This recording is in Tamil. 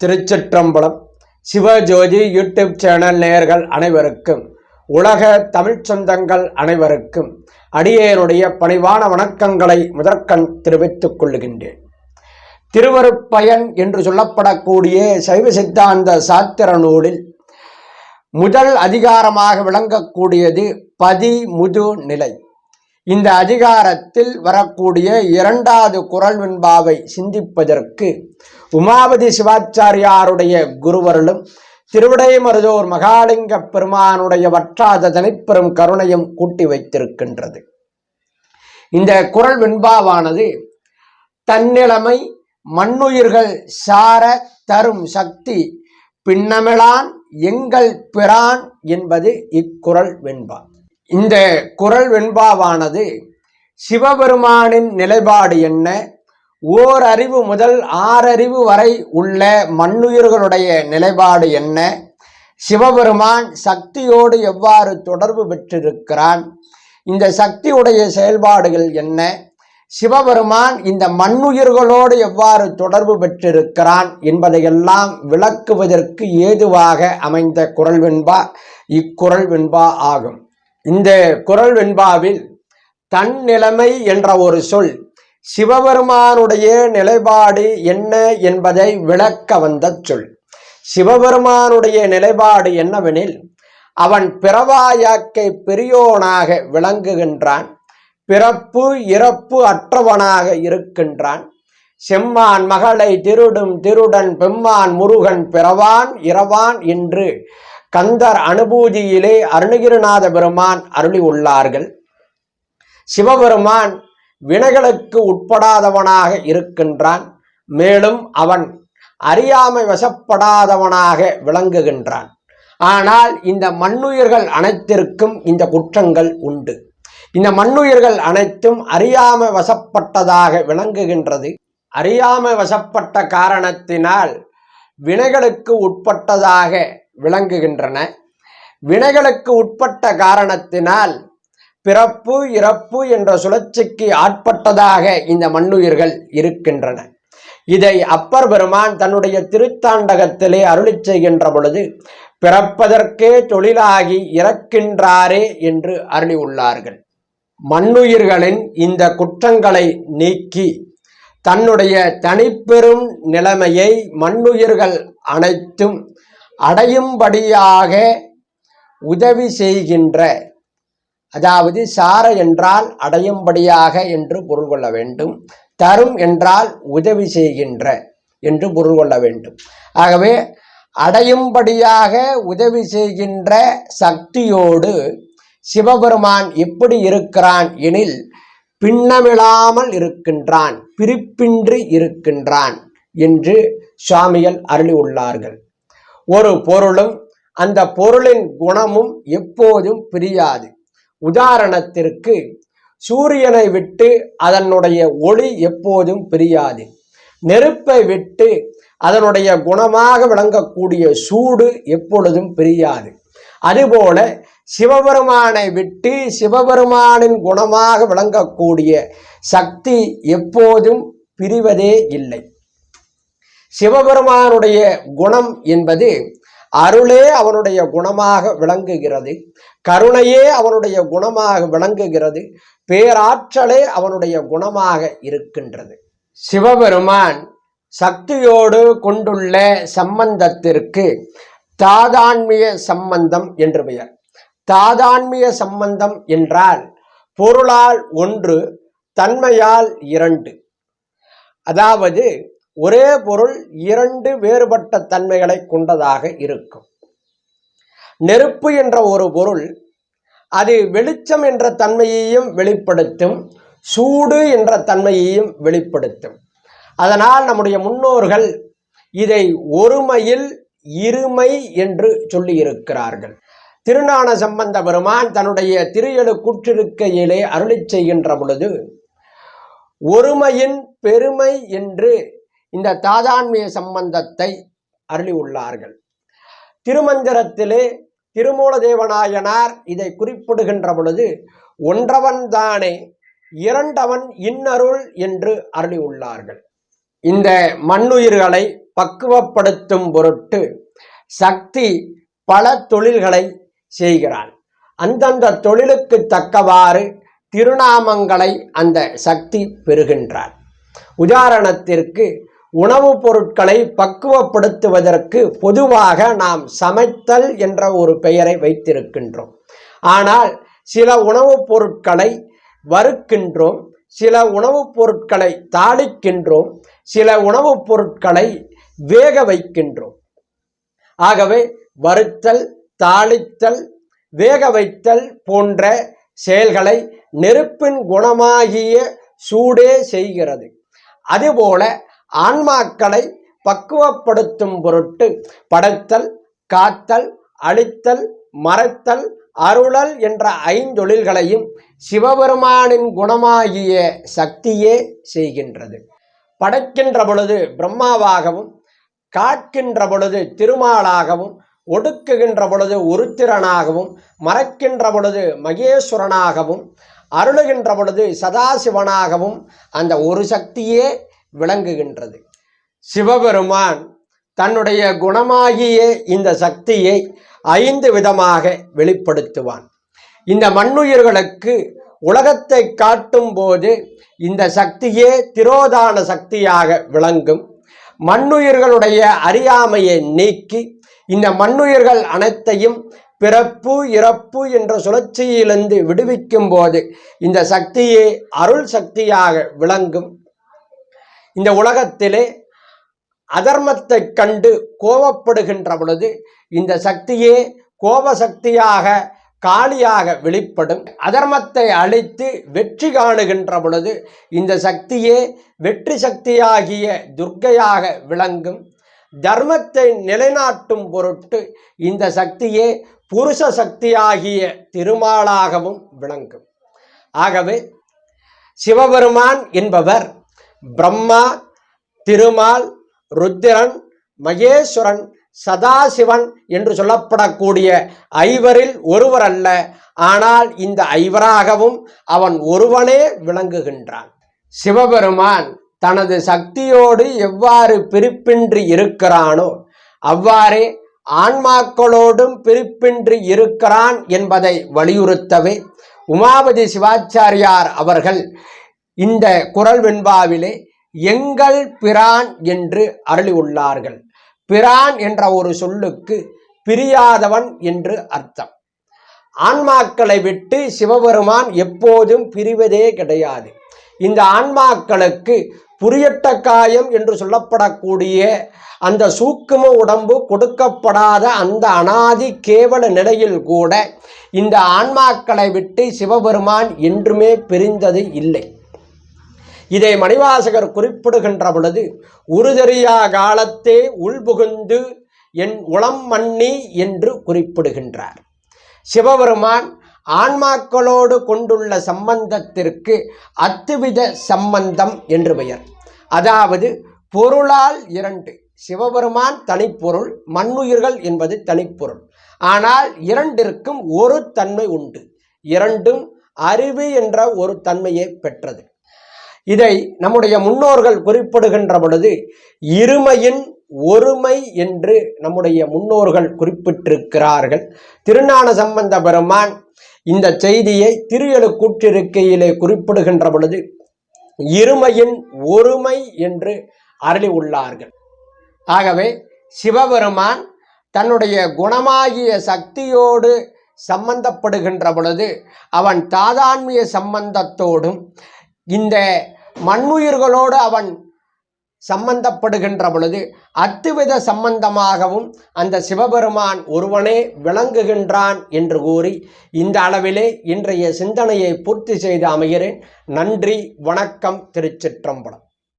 திருச்சிற்றம்பலம். சிவஜோதி யூடியூப் சேனல் நேயர்கள் அனைவருக்கும், உலக தமிழ்ச் சொந்தங்கள் அனைவருக்கும் அடியேனுடைய பணிவான வணக்கங்களை முதற்கண் தெரிவித்துக் கொள்ளுகின்றேன். திருவருட்பயன் என்று சொல்லப்படக்கூடிய சைவ சித்தாந்த சாத்திர நூலில் முதல் அதிகாரமாக விளங்கக்கூடியது பதிமுது நிலை. இந்த அதிகாரத்தில் வரக்கூடிய இரண்டாவது குறள் வெண்பாவை சிந்திப்பதற்கு உமாபதி சிவாச்சாரியாருடைய குருவருளும் திருவிடைமருதூர் மகாலிங்க பெருமானுடைய வற்றாத தனிப்பெரும் கருணையும் கூட்டி வைத்திருக்கின்றது. இந்த குறள் வெண்பாவானது தன்னிலைமை மண்ணுயிர்கள் சார தரும் சக்தி பின்னமிழான் எங்கள் பிரான் என்பது இக்குறள் வெண்பா. இந்த குறள் வெண்பாவானது சிவபெருமானின் நிலைப்பாடு என்ன, ஓர் அறிவு முதல் ஆறறிவு வரை உள்ள மண்ணுயிர்களுடைய நிலைப்பாடு என்ன, சிவபெருமான் சக்தியோடு எவ்வாறு தொடர்பு பெற்றிருக்கிறான், இந்த சக்தியுடைய செயல்பாடுகள் என்ன, சிவபெருமான் இந்த மண்ணுயிர்களோடு எவ்வாறு தொடர்பு பெற்றிருக்கிறான் என்பதையெல்லாம் விளக்குவதற்கு ஏதுவாக அமைந்த குறள் வெண்பா இக்குறள் வெண்பா ஆகும். இந்த குறள் வெண்பாவில் தன்னிலைமை என்ற ஒரு சொல் சிவபெருமானுடைய நிலைப்பாடு என்ன என்பதை விளக்க வந்த சொல். சிவபெருமானுடைய நிலைப்பாடு என்னவெனில், அவன் பிறவாயாக்கை பெரியோனாக விளங்குகின்றான், பிறப்பு இறப்பு அற்றவனாக இருக்கின்றான். செம்மான் மகளை திருடும் திருடன் பெம்மான் முருகன் பிறவான் இரவான் என்று கந்தர் அனுபூதியிலே அருணகிரிநாத பெருமான் அருளி உள்ளார்கள். சிவபெருமான் வினைகளுக்கு உட்படாதவனாக இருக்கின்றான், மேலும் அவன் அறியாமை வசப்படாதவனாக விளங்குகின்றான். ஆனால் இந்த மண்ணுயிர்கள் அனைத்திற்கும் இந்த குற்றங்கள் உண்டு. இந்த மண்ணுயிர்கள் அனைத்தும் அறியாமை வசப்பட்டதாக விளங்குகின்றது. அறியாமை வசப்பட்ட காரணத்தினால் வினைகளுக்கு உட்பட்டதாக விளங்குகின்றன. வினைகளுக்கு உட்பட்ட காரணத்தினால் பிறப்பு இறப்பு என்ற சுழற்சிக்கு ஆட்பட்டதாக இந்த மண்ணுயிர்கள் இருக்கின்றன. இதை அப்பர் பெருமான் தன்னுடைய திருத்தாண்டகத்திலே அருளி செய்கின்ற பொழுது பிறப்பதற்கே தொழிலாகி இறக்கின்றாரே என்று அருளி உள்ளார்கள். மண்ணுயிர்களின் இந்த குற்றங்களை நீக்கி தன்னுடைய தனிப்பெரும் நிலைமையை மண்ணுயிர்கள் அனைத்தும் அடையும்படியாக உதவி செய்கின்ற, அதாவது சார என்றால் அடையும்படியாக என்று பொருள் கொள்ள வேண்டும், தரும் என்றால் உதவி செய்கின்ற என்று பொருள் கொள்ள வேண்டும். ஆகவே அடையும்படியாக உதவி செய்கின்ற சக்தியோடு சிவபெருமான் எப்படி இருக்கிறான் எனில், பின்னமிழாமல் இருக்கின்றான், பிரிப்பின்றி இருக்கின்றான் என்று சுவாமிகள் அருளி உள்ளார்கள். ஒரு பொருளும் அந்த பொருளின் குணமும் எப்போதும் பிரியாது. உதாரணத்திற்கு சூரியனை விட்டு அதனுடைய ஒளி எப்போதும் பிரியாது. நெருப்பை விட்டு அதனுடைய குணமாக விளங்கக்கூடிய சூடு எப்பொழுதும் பிரியாது. அதுபோல சிவபெருமானை விட்டு சிவபெருமானின் குணமாக விளங்கக்கூடிய சக்தி எப்போதும் பிரிவதே இல்லை. சிவபெருமானுடைய குணம் என்பது அருளே அவனுடைய குணமாக விளங்குகிறது, கருணையே அவனுடைய குணமாக விளங்குகிறது, பேராற்றலே அவனுடைய குணமாக இருக்கின்றது. சிவபெருமான் சக்தியோடு கொண்டுள்ள சம்பந்தத்திற்கு தாதான்மிய சம்பந்தம் என்று பெயர். தாதான்மிய சம்பந்தம் என்றால் பொருளால் ஒன்று, தன்மையால் இரண்டு. அதாவது ஒரே பொருள் இரண்டு வேறுபட்ட தன்மைகளை கொண்டதாக இருக்கும். நெருப்பு என்ற ஒரு பொருள் அது வெளிச்சம் என்ற தன்மையையும் வெளிப்படுத்தும், சூடு என்ற தன்மையையும் வெளிப்படுத்தும். அதனால் நம்முடைய முன்னோர்கள் இதை ஒருமையில் இருமை என்று சொல்லி இருக்கிறார்கள். திருஞான சம்பந்த பெருமான் தன்னுடைய திரு கூற்றிருக்கையிலே அருளி செய்கின்ற பொழுது ஒருமையின் பெருமை என்று இந்த தாதான்மிய சம்பந்தத்தை அருளி உள்ளார்கள். திருமந்திரத்திலே திருமூலதேவநாயனார் இதை குறிப்பிடுகின்ற பொழுது ஒன்றவன் தானே இரண்டவன் இன்னருள் என்று அருளி உள்ளார்கள். இந்த மண்ணுயிர்களை பக்குவப்படுத்தும் பொருட்டு சக்தி பல தொழில்களை செய்கிறாள். அந்தந்த தொழிலுக்கு தக்கவாறு திருநாமங்களை அந்த சக்தி பெறுகின்றார். உதாரணத்திற்கு உணவுப் பொருட்களை பக்குவப்படுத்துவதற்கு பொதுவாக நாம் சமைத்தல் என்ற ஒரு பெயரை வைத்திருக்கின்றோம். ஆனால் சில உணவுப் பொருட்களை வறுக்கின்றோம், சில உணவுப் பொருட்களை தாளிக்கின்றோம், சில உணவுப் பொருட்களை வேக வைக்கின்றோம். ஆகவே வறுத்தல், தாளித்தல், வேக வைத்தல் போன்ற செயல்களை நெருப்பின் குணமாகிய சூடே செய்கிறது. அதுபோல ஆன்மாக்களை பக்குவப்படுத்தும் பொருட்டு படைத்தல், காத்தல், அழித்தல், மறைத்தல், அருளல் என்ற ஐந்தொழில்களையும் சிவபெருமானின் குணமாகிய சக்தியே செய்கின்றது. படைக்கின்ற பொழுது பிரம்மாவாகவும், காக்கின்ற பொழுது திருமாலாகவும், ஒடுக்குகின்ற பொழுது உருத்திரனாகவும், மறைக்கின்ற பொழுது மகேஸ்வரனாகவும், அருளுகின்ற பொழுது சதாசிவனாகவும் அந்த ஒரு சக்தியே விளங்குகின்றது. சிவபெருமான் தன்னுடைய குணமாகிய இந்த சக்தியை 5 விதமாக வெளிப்படுத்துவான். இந்த மண்ணுயிர்களுக்கு உலகத்தை காட்டும் போது இந்த சக்தியே திரோதான சக்தியாக விளங்கும். மண்ணுயிர்களுடைய அறியாமையை நீக்கி இந்த மண்ணுயிர்கள் அனைத்தையும் பிறப்பு இறப்பு என்ற சுழற்சியிலிருந்து விடுவிக்கும் போது இந்த சக்தியே அருள் சக்தியாக விளங்கும். இந்த உலகத்திலே அதர்மத்தை கண்டு கோபப்படுகின்ற பொழுது இந்த சக்தியே கோபசக்தியாக காளியாக வெளிப்படும். அதர்மத்தை அழித்து வெற்றி காணுகின்ற பொழுது இந்த சக்தியே வெற்றி சக்தியாகிய துர்க்கையாக விளங்கும். தர்மத்தை நிலைநாட்டும் பொருட்டு இந்த சக்தியே புருஷ சக்தியாகிய திருமாலாகவும் விளங்கும். ஆகவே சிவபெருமான் என்பவர் பிரம்மா, திருமால், ருத்திரன், மகேஸ்வரன், சதாசிவன் என்று சொல்லப்படக்கூடிய 5வரில் ஒருவர் அல்ல. ஆனால் இந்த 5வராகவும் அவன் ஒருவனே விளங்குகின்றான். சிவபெருமான் தனது சக்தியோடு எவ்வாறு பிரிப்பின்றி இருக்கிறானோ அவ்வாறே ஆன்மாக்களோடும் பிரிப்பின்றி இருக்கிறான் என்பதை வலியுறுத்தவே உமாபதி சிவாச்சாரியார் அவர்கள் இந்த குறள் வெண்பாவிலே எங்கள் பிரான் என்று அருளியுள்ளார்கள். பிரான் என்ற ஒரு சொல்லுக்கு பிரியாதவன் என்று அர்த்தம். ஆன்மாக்களை விட்டு சிவபெருமான் எப்போதும் பிரிவதே கிடையாது. இந்த ஆன்மாக்களுக்கு புரியட்ட காயம் என்று சொல்லப்படக்கூடிய அந்த சூக்கும உடம்பு கொடுக்கப்படாத அந்த அனாதி கேவல நிலையில் கூட இந்த ஆன்மாக்களை விட்டு சிவபெருமான் என்றுமே பிரிந்தது இல்லை. இதை மணிவாசகர் குறிப்பிடுகின்ற பொழுது உருதெரியா காலத்தே உள்புகுந்து என் உளம் மன்னி என்று குறிப்பிடுகின்றார். சிவபெருமான் ஆன்மாக்களோடு கொண்டுள்ள சம்பந்தத்திற்கு அத்துவித சம்பந்தம் என்று பெயர். அதாவது பொருளால் 2. சிவபெருமான் தனிப்பொருள், மண்ணுயிர்கள் என்பது தனிப்பொருள். ஆனால் இரண்டிற்கும் ஒரு தன்மை உண்டு. இரண்டும் அறிவு என்ற ஒரு தன்மையை பெற்றது. இதை நம்முடைய முன்னோர்கள் குறிப்பிடுகின்ற பொழுது இருமையின் ஒருமை என்று நம்முடைய முன்னோர்கள் குறிப்பிட்டிருக்கிறார்கள். திருஞான சம்பந்த பெருமான் இந்த செய்தியை திரு கூற்றிருக்கையிலே குறிப்பிடுகின்ற பொழுது இருமையின் ஒருமை என்று அருளி உள்ளார்கள். ஆகவே சிவபெருமான் தன்னுடைய குணமாகிய சக்தியோடு சம்பந்தப்படுகின்ற பொழுது அவன் தாதான்மிய சம்பந்தத்தோடும் இந்த மண்ணுயிர்களோடு அவன் சம்பந்தப்படுகின்ற பொழுது அத்துவித சம்பந்தமாகவும் அந்த சிவபெருமான் ஒருவனே விளங்குகின்றான் என்று கூறி இந்த அளவிலே இன்றைய சிந்தனையை பூர்த்தி செய்து அமைகிறேன். நன்றி, வணக்கம். திருச்சிற்றம்பலம்.